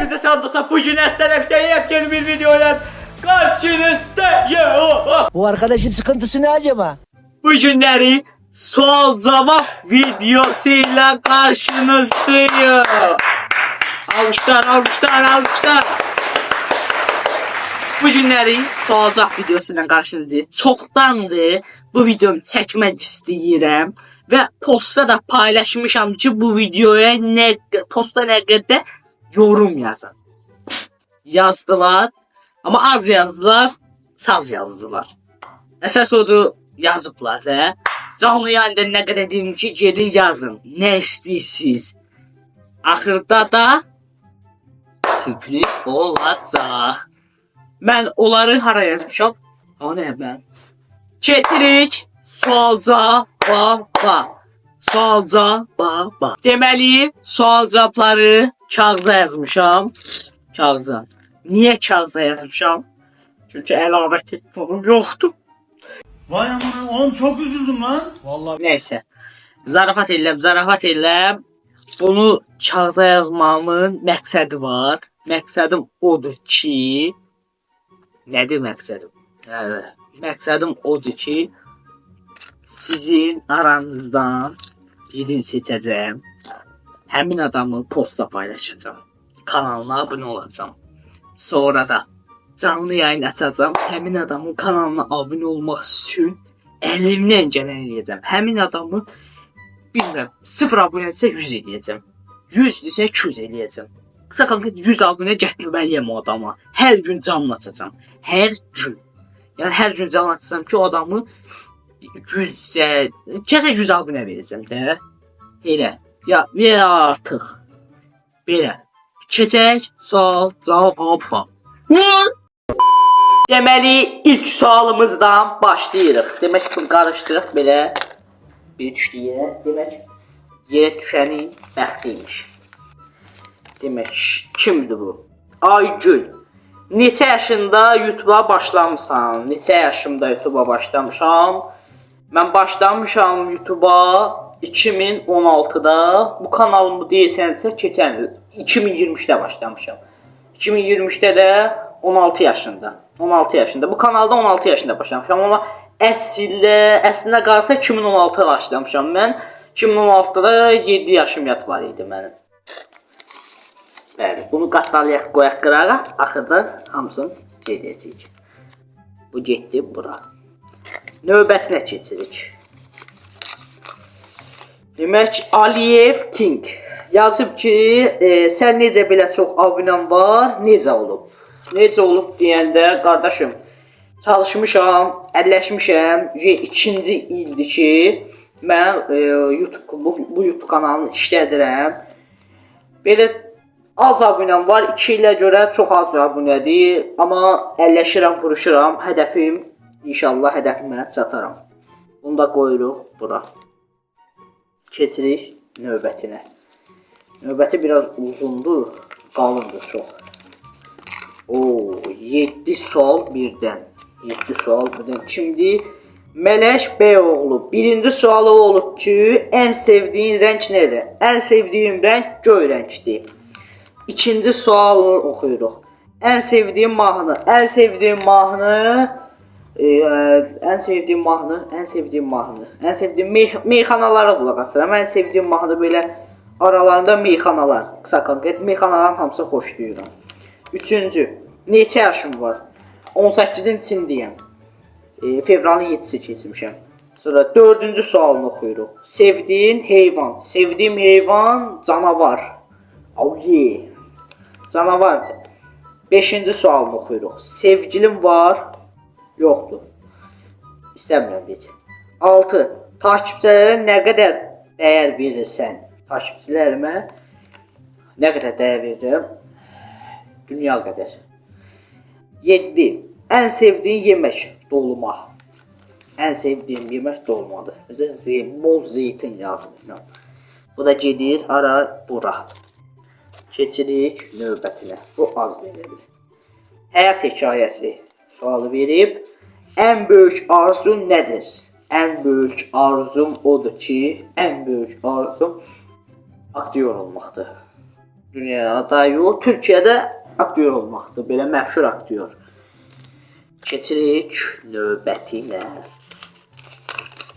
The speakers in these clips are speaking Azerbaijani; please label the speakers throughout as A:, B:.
A: Hepinize selam dostlar. Bugün Esnaf'ta yepyeni bir videoyla karşınızdayım.
B: Bu arkadaşın sıkıntısı ne acaba?
A: Bugünleri sual cevap videosuyla karşınızdayım. Alkışlar. Bugünləri sual cevap videosuyla karşınızdayım. Çoxdandır bu videomu çəkmək istəyirəm və postda da paylaşmışam ki bu videoya posta nə qədər yorum yazın. Yazdılar, amma az yazdılar, saz yazdılar. Əsas odur yazıblar da. Canlı yayında nə qədər dedim ki gedin yazın, nə istəyirsiniz. Axırda da sürpriz olacaq. Mən onları hara yazmışam? Hani mən? Getirik sual-cavaba. Deməli, sual-cavabları kağıza yazmışam. Kağıza. Niyə kağıza yazmışam? Çünki əlavə telefonum yoxdur.
C: Vay amına oğlum çok üzüldüm lan.
A: Vallahi neyse. Zarafat edirəm. Bunu kağıza yazmamın məqsədi var. Məqsədim odur ki, nədir məqsədim? Məqsədim odur ki, sizin aranızdan birini seçəcəm. Həmin adamı postda paylaşacağam. Kanalına abunə olacağam. Sonra da canlı yayın açacağam. Həmin adamın kanalına abunə olmaq üçün əlimdən gələn eləyəcəm. Həmin adamı bilmirəm, 0 abunədirsə 100 eləyəcəm. 100 desə 200 eləyəcəm. Qısa konkret 100 abunə gətirməliyəm o adama. Hər gün canlı açacağam. Hər gün. Yəni hər gün canlı açacağam ki o adamı 100 abunə verəcəm də. Elə. Ya ver artıq. Belə. Keçək sual cavaba. Deməli ilk sualımızdan başlayırıq. Demək ki qarışdırıq belə. Bir düşdü yerə. Demək yerə düşənin bəxtiymiş. Demək kimdir bu? Aygül. Neçə yaşında YouTube'a başlamışsan? Neçə yaşımda YouTube'a başlamışam? Mən başlamışam YouTube'a 2016'da. Bu kanalımı deyirsənsə keçən il 2023'də başlamışam. 2023'də də 16 yaşında. 16 yaşında. Bu kanalda 16 yaşında başlamışam. Amma əslində qalsa 2016'da başlamışam mən. 2016'da 7 yaşım yat var idi mənim. Bəli, bunu qatlayaq qoyaq qırağa. Axırda hamısını gedəcəyik. Bu getdi bura. Növbətinə keçirik. Demək Aliyev King yazıb ki, sən necə belə çox abunəm var, necə olub? Necə olub deyəndə, qardaşım, çalışmışam, əlləşmişəm, 2-ci ildir ki, mən bu YouTube kanalını işlədirəm. Belə az abunəm var, 2 ilə görə çox az abunədir, amma əlləşirəm, vuruşuram, hədəfim, inşallah hədəfimə çataram. Bunu da qoyuruq bura. Keçirik növbətinə. Növbəti biraz uzundur, qalındır çox. 7 sual birdən. 7 sual birdən. Kimdir? Mələş Bəyoğlu. Birinci sualı olub ki, ən sevdiyin rəng nədir? Ən sevdiyim rəng göy rəngdir. İkinci sualı oxuyuruq. Ən sevdiyim mahnı. Ən sevdiyim meyxanalara qulaq asıram. Ən sevdiyim mahnı belə aralarında meyxanalar. Qısa konkret meyxanaların hamısı xoşlayıram. Üçüncü. Neçə yaşım var? 18-in içindəyəm. Fevralın 7-si keçmişəm. Sonra 4-cü sualını oxuyuruq. Sevdiyin heyvan. Sevdiyim heyvan canavar. Canavardır. 5-ci sualını oxuyuruq. Sevgilim var. Yoxdur. İstəmirəm heç. 6. Takipçilərə nə qədər dəyər verirsən? Takipçilərimə nə qədər dəyər verirəm? Dünya qədər. 7. Ən sevdiyin yemək? Dolma. Ən sevdiyim yemək dolmadır. Bol zeytin yazdım. Bu da gedir ara bura. Keçirik növbətinə. Bu az deyilir. Həyat hekayəsi sualı verib. Ən böyük arzun nədir? Ən böyük arzum odur ki, ən böyük arzum aktyor olmaqdır. Dünyada yox, Türkiyədə aktyor olmaqdır. Belə məşhur aktyor. Keçirik növbəti ilə.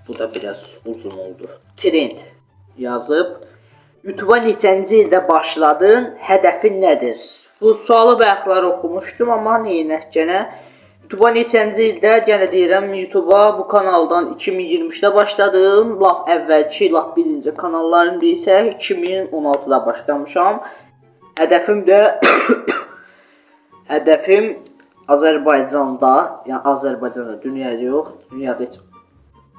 A: Bu da biraz uzun oldu. Trend yazıb. YouTube'a neçənci ildə başladın? Hədəfin nədir? Bu sualı bayaqlar oxumuşdum, amma neynək gənə? YouTube'a neçənci ildə? Gənə deyirəm, YouTube'a bu kanaldan 2023-də başladım. Lap əvvəlki, lap birinci kanalların biri isə 2016-da başlamışam. Hədəfim də hədəfim Azərbaycanda, yəni Azərbaycanda, dünyada yox, dünyada heç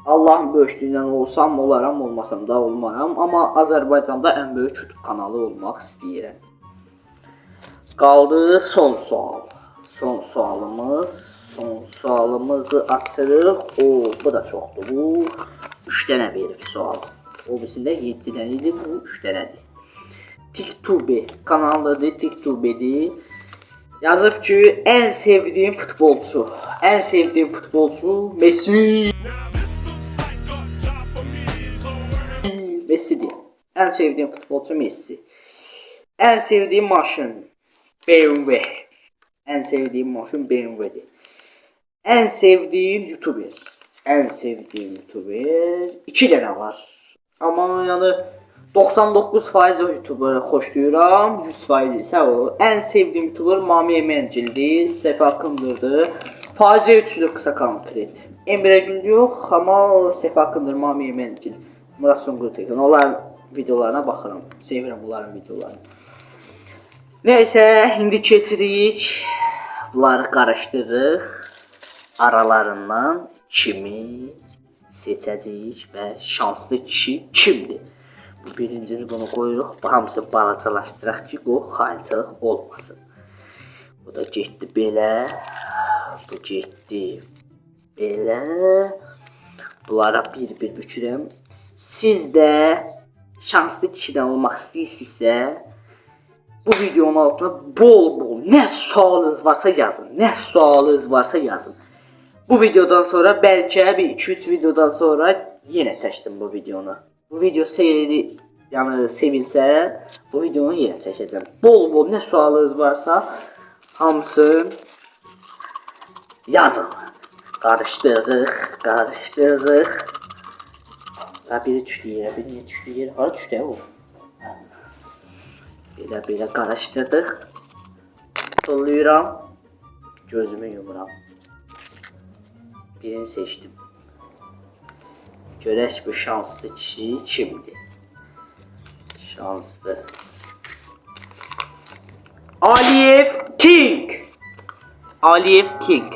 A: Allahın böyüklüyündən olsam olaram, olmasam da olmaram, amma Azərbaycanda ən böyük YouTube kanalı olmaq istəyirəm. Qaldı son sual. Son sualımızı açırıq. Bu da çoxdur. Bu 3 dənə verib sual. O birisində 7 dənə idi, bu 3 dənədir. TikTube kanalıdır, TikTube'dir. Yazıb ki, ən sevdiyim futbolçu. Ən sevdiyim futbolçu Messi. Messi'dir. Ən sevdiyim futbolçu Messi. Ən sevdiyim maşın BMW. Ən sevdiyim maşın BMW'dir. Ən sevdiyim YouTuber. Ən sevdiyim YouTuber 2 dənə var. Amma yəni 99% o YouTuber'ı xoşlayıram, 100% isə o. Ən sevdiyim YouTuber Mami Emencildir, Səfa Kındırdır. Faciə üçlü qısa konkret. Emre Gül yox, amma Səfa Kındır, Mami Emencil, Murat Sungur Tekin. Onların videolarına baxıram. Sevirəm onların videolarını. Neyse, indi keçirik. Bunları qarışdırırıq. Aralarından kimi seçəcəyik və şanslı kişi kimdir? Bu birincini bunu qoyuruq. Bu hamısı balacalaşdıraq ki, o xainçılıq olmasın. Bu da getdi belə. Bu getdi belə. Bunlara bir-bir bükürəm. Siz də şanslı kişidən olmaq istəyirsinizsə, bu videonun altına bol-bol nə sualınız varsa yazın. Nə sualınız varsa yazın. Bu videodan sonra bəlkə bir 2-3 videodan sonra yenə çəkdim bu videonu. Bu video seyri, yəni sevilsə, bu videonu yenə çəkəcəm. Bol-bol nə sualınız varsa hamısı yazın. Qarışdırırıq. Biri düşdü yerə, biri niyə düşdü yerə? Hara düşdü o? Belə qarışdırdıq. Tullayıram. Gözümü yumuram. Birini seçdim. Görək bu şanslı kişi kimdir? Şanslı. Aliyev King. Aliyev King.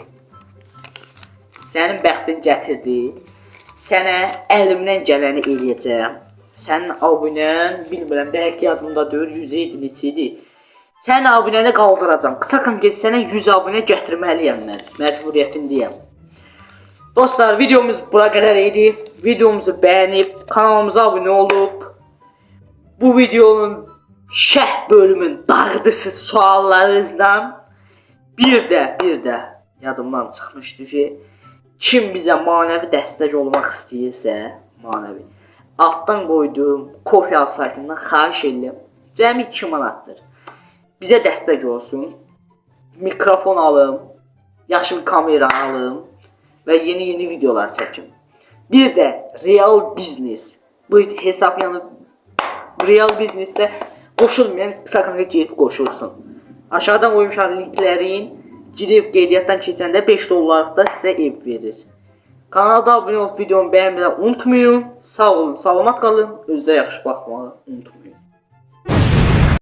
A: Sənin bəxtin gətirdi. Sənə əlimdən gələni eləyəcəm. Sənin abunən, bilmirəm, dəqiq yadımda deyil, 100 idi, neçə idi. Sənin abunəni qaldıracam. Qısa konkret sənə 100 abunə gətirməliyəm mən. Məcburiyyətindəyəm. Dostlar, videomuz bura qədər idi. Videomuzu bəyənib, kanalımıza abunə olub, bu videonun şərh bölümün dağıdışı suallarınızdan bir də yadımdan çıxmışdı ki, kim bizə manevi dəstək olmaq istəyirsə, manevi, altdan qoyduğum Ko-fi saytından xahiş edirəm. Cəmi 2 manatdır. Bizə dəstək olsun. Mikrofon alım, yaxşı bir kamera alım və yeni videolar çəkim. Bir də real biznes. Bu hesab yəni real biznesdə qoşulmayan qısa konkret girib qoşulsun. Aşağıdan qoymuşam linklərin. Girib qeydiyyatdan keçəndə $5 da sizə ev verir. Kanalda abunə olub videomu bəyənməyi unutmayın. Sağ olun, salamat qalın. Özünüzə yaxşı baxmağı unutmayın.